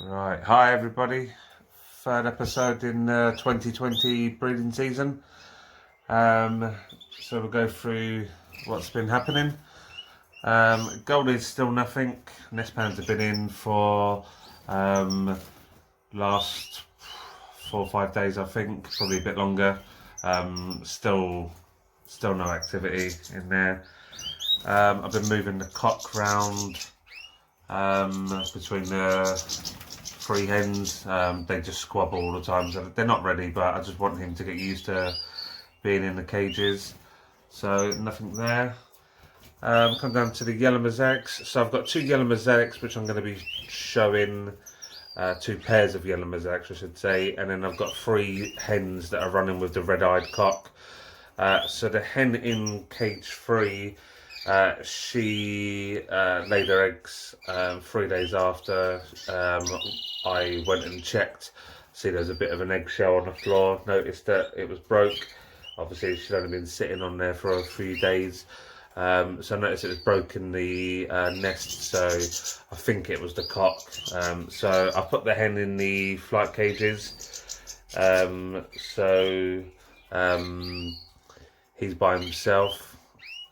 Right, hi everybody. Third episode in 2020 breeding season. So we'll go through what's been happening. Gold is still nothing. Nest pans have been in for last 4 or 5 days, I think, probably a bit longer. Still no activity in there. I've been moving the cock round between the three hens. They just squabble all the time, so they're not ready, but I just want him to get used to being in the cages. So nothing there. Come down to the yellow mosaics. So I've got two yellow mosaics which I'm going to be showing, two pairs of yellow mosaics I should say, and then I've got three hens that are running with the red-eyed cock. So the hen in cage 3, she laid her eggs 3 days after. I went and checked. See, there's a bit of an eggshell on the floor. Noticed that it was broke. Obviously, she'd only been sitting on there for a few days. So I noticed it was broken the nest, so I think it was the cock. So I put the hen in the flight cages. He's by himself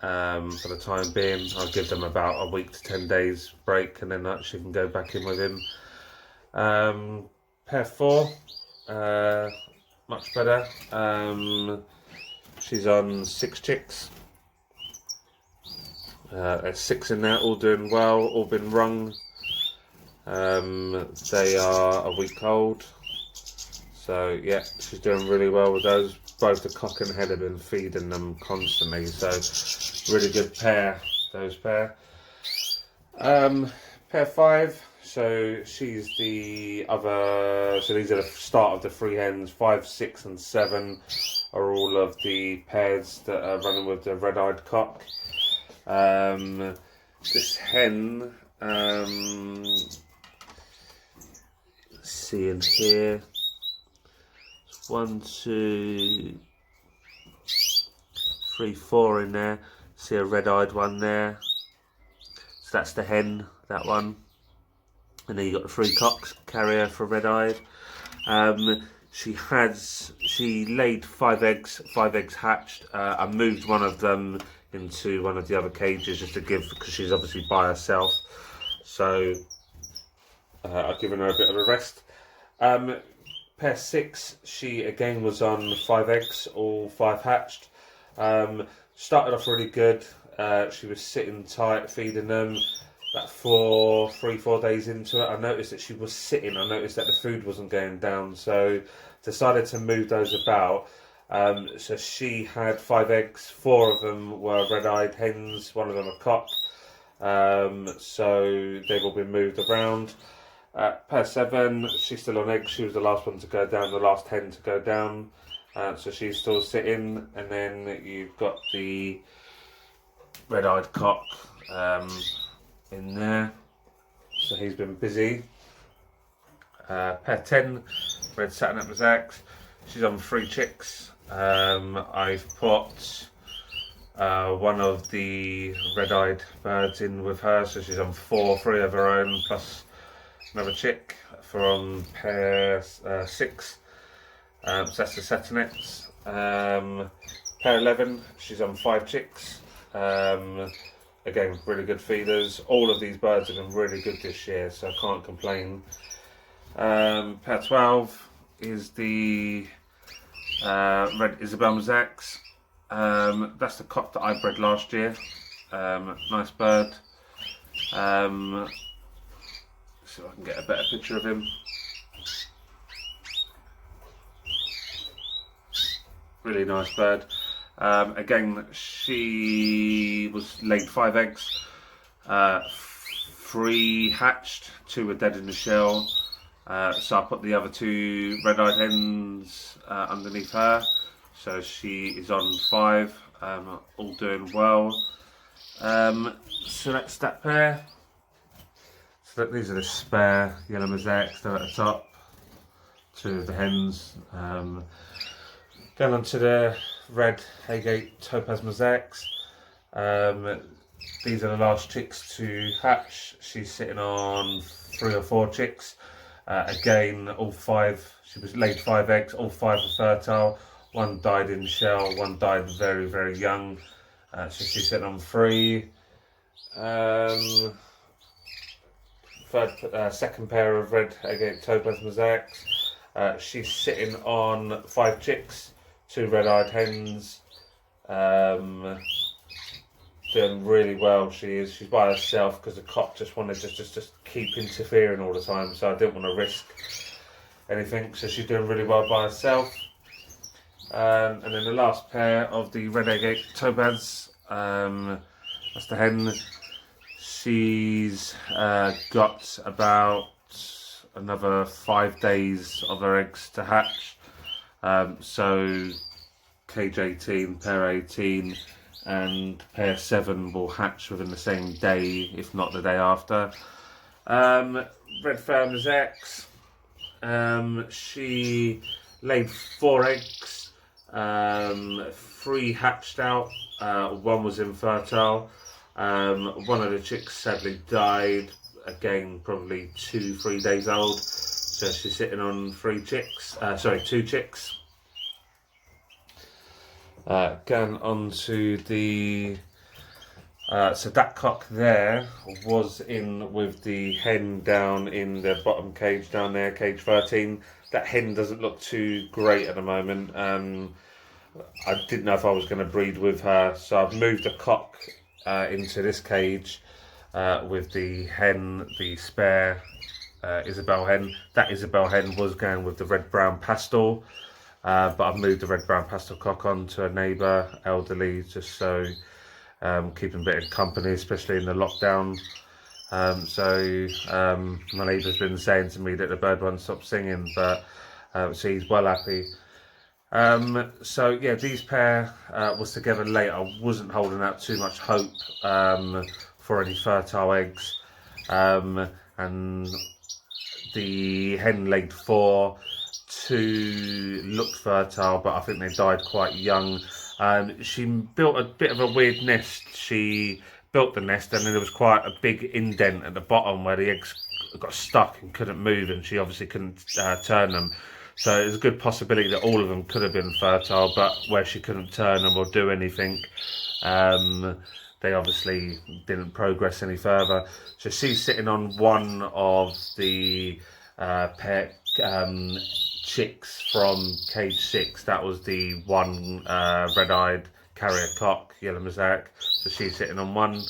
for the time being. I'll give them about a week to 10 days break, and then she can go back in with him. Pair 4, much better. She's on 6 chicks. There's 6 in there, all doing well, all been rung. They are a week old. So yeah, she's doing really well with those. Both the cock and hen have been feeding them constantly, so really good pair, those pair. Pair 5, so she's the other, so these are the start of the 3 hens. 5, 6 and 7 are all of the pairs that are running with the red-eyed cock. This hen, let's see in here, 1, 2, 3, 4 in there. See a red-eyed one there. So that's the hen, that one. And then you got the 3 cocks, carrier for red-eyed. She laid 5 eggs. 5 eggs hatched. I moved one of them into one of the other cages just to give, because she's obviously by herself. So I've given her a bit of a rest. Pair 6, she again was on 5 eggs, all 5 hatched. Started off really good. She was sitting tight, feeding them. About 3-4 days into it, I noticed that she was sitting. I noticed that the food wasn't going down, so decided to move those about. So she had 5 eggs. 4 of them were red-eyed hens. 1 of them a cock. So they've all been moved around. Pair 7, she's still on eggs. She was the last one to go down, the last hen to go down. So she's still sitting. And then you've got the red-eyed cock in there. So he's been busy. Pair 10, red satin mosaics. She's on 3 chicks. I've put one of the red-eyed birds in with her, so she's on 3 of her own plus another chick from pair 6. So that's the satinets. Pair 11, she's on 5 chicks. Again, really good feeders. All of these birds have been really good this year, so I can't complain. Pair 12 is the red Isabel mosaics. That's the cock that I bred last year. Nice bird. See if I can get a better picture of him. Really nice bird. Again, she was laid 5 eggs. 3 hatched, 2 were dead in the shell. So I put the other 2 red-eyed hens underneath her. So she is on 5, all doing well. So that's that pair. So these are the spare yellow mosaics, they're at the top. 2 of the hens. Going on to the red Haygate topaz mosaics. These are the last chicks to hatch. She's sitting on 3 or 4 chicks. Again, all 5, she was laid 5 eggs, all 5 were fertile. 1 died in the shell, 1 died very, very young. So she's sitting on 3. Second pair of red agate topaz mosaics. She's sitting on 5 chicks, 2 red-eyed hens. Doing really well. She's by herself because the cock just wanted to just keep interfering all the time, so I didn't want to risk anything. So she's doing really well by herself. And then the last pair of the red agate topaz, that's the hen. She's got about another 5 days of her eggs to hatch. So cage 18, pair 18 and pair 7 will hatch within the same day, if not the day after. Red Farmer's eggs. She laid 4 eggs. 3 hatched out. 1 was infertile. One of the chicks sadly died. Again, probably 2-3 days old. So she's sitting on 2 chicks. Going on to the so that cock there was in with the hen down in the bottom cage down there, cage 13. That hen doesn't look too great at the moment. I didn't know if I was going to breed with her, so I've moved the cock into this cage with the hen, the spare Isabel hen. That Isabel hen was going with the red-brown pastel. But I've moved the red-brown pastel cock on to a neighbour, elderly, just so keeping a bit of company, especially in the lockdown. My neighbour's been saying to me that the bird won't stop singing, but so he's well happy. So yeah, these pair was together late. I wasn't holding out too much hope for any fertile eggs, and the hen laid 4. 2 looked fertile, but I think they died quite young. She built a bit of a weird nest. She built the nest and then there was quite a big indent at the bottom where the eggs got stuck and couldn't move, and she obviously couldn't turn them. So there's a good possibility that all of them could have been fertile, but where she couldn't turn them or do anything, they obviously didn't progress any further. So she's sitting on 1 of the pair chicks from cage 6. That was the 1 red-eyed carrier cock, yellow mosaic. So she's sitting on 1,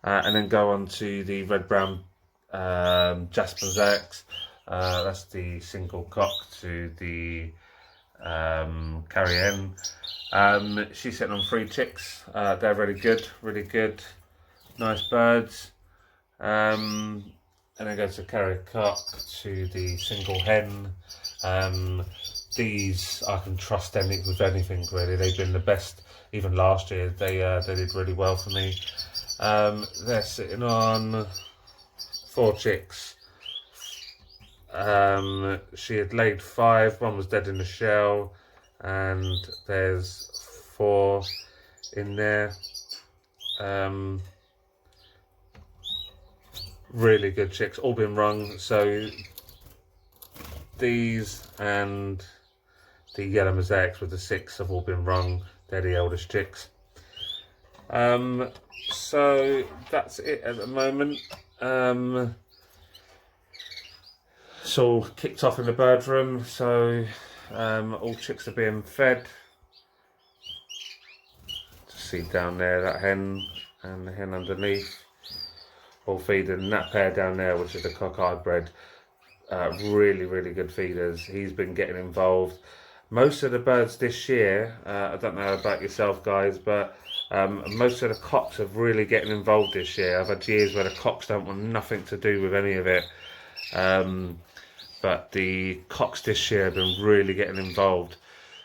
and then go on to the red-brown jasper mosaics. That's the single cock to the carrier hen. She's sitting on 3 chicks. They're really good, nice birds. And then go to carrier cock to the single hen. These I can trust with anything really. They've been the best. Even last year they did really well for me. They're sitting on 4 chicks. She had laid 5. 1 was dead in the shell, and there's 4 in there. Really good chicks, all been rung. So these and the yellow mosaics with the 6 have all been rung. They're the eldest chicks. So that's it at the moment. It's all kicked off in the bird room, so all chicks are being fed. See down there, that hen and the hen underneath, all feeding. That pair down there, which is the cock I bred, really good feeders. He's been getting involved. Most of the birds this year, I don't know about yourself guys, but most of the cocks are really getting involved this year. I've had years where the cocks don't want nothing to do with any of it, but the cocks this year have been really getting involved.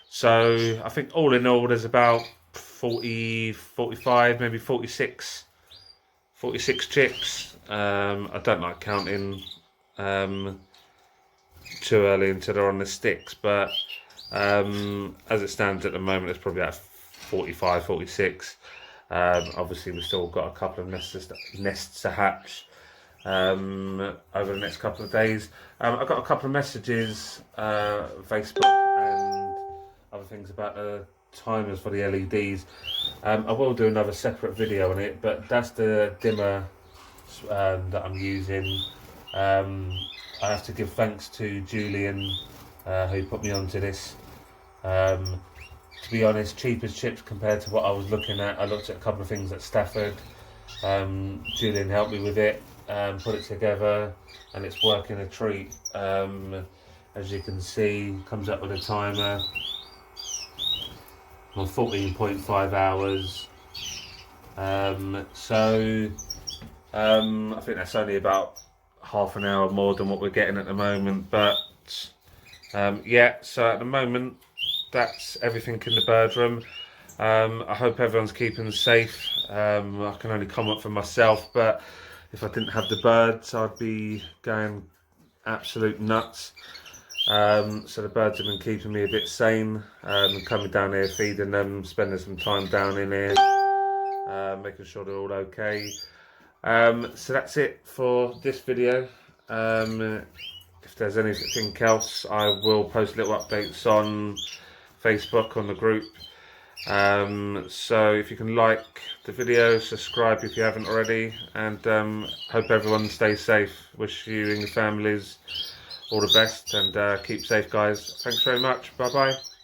So I think all in all there's about 40, 45, maybe 46 chicks. I don't like counting too early until they're on the sticks, but as it stands at the moment it's probably about 45, 46. Obviously we've still got a couple of nests to hatch, over the next couple of days. I got a couple of messages, Facebook and other things about the timers for the LEDs. I will do another separate video on it, but that's the dimmer that I'm using. I have to give thanks to Julian, who put me onto this. To be honest, cheap as chips compared to what I was looking at. I looked at a couple of things at Stafford. Julian helped me with it, put it together, and it's working a treat. As you can see, comes up with a timer on 14.5 hours. I think that's only about half an hour more than what we're getting at the moment, but yeah, so at the moment that's everything in the bird room. I hope everyone's keeping safe. I can only comment for myself, but if I didn't have the birds I'd be going absolute nuts. So the birds have been keeping me a bit sane, coming down here, feeding them, spending some time down in here, making sure they're all okay. So that's it for this video. If there's anything else, I will post little updates on Facebook, on the group. So if you can like the video, subscribe if you haven't already, and hope everyone stays safe. Wish you and your families all the best, and keep safe, guys. Thanks very much. Bye bye.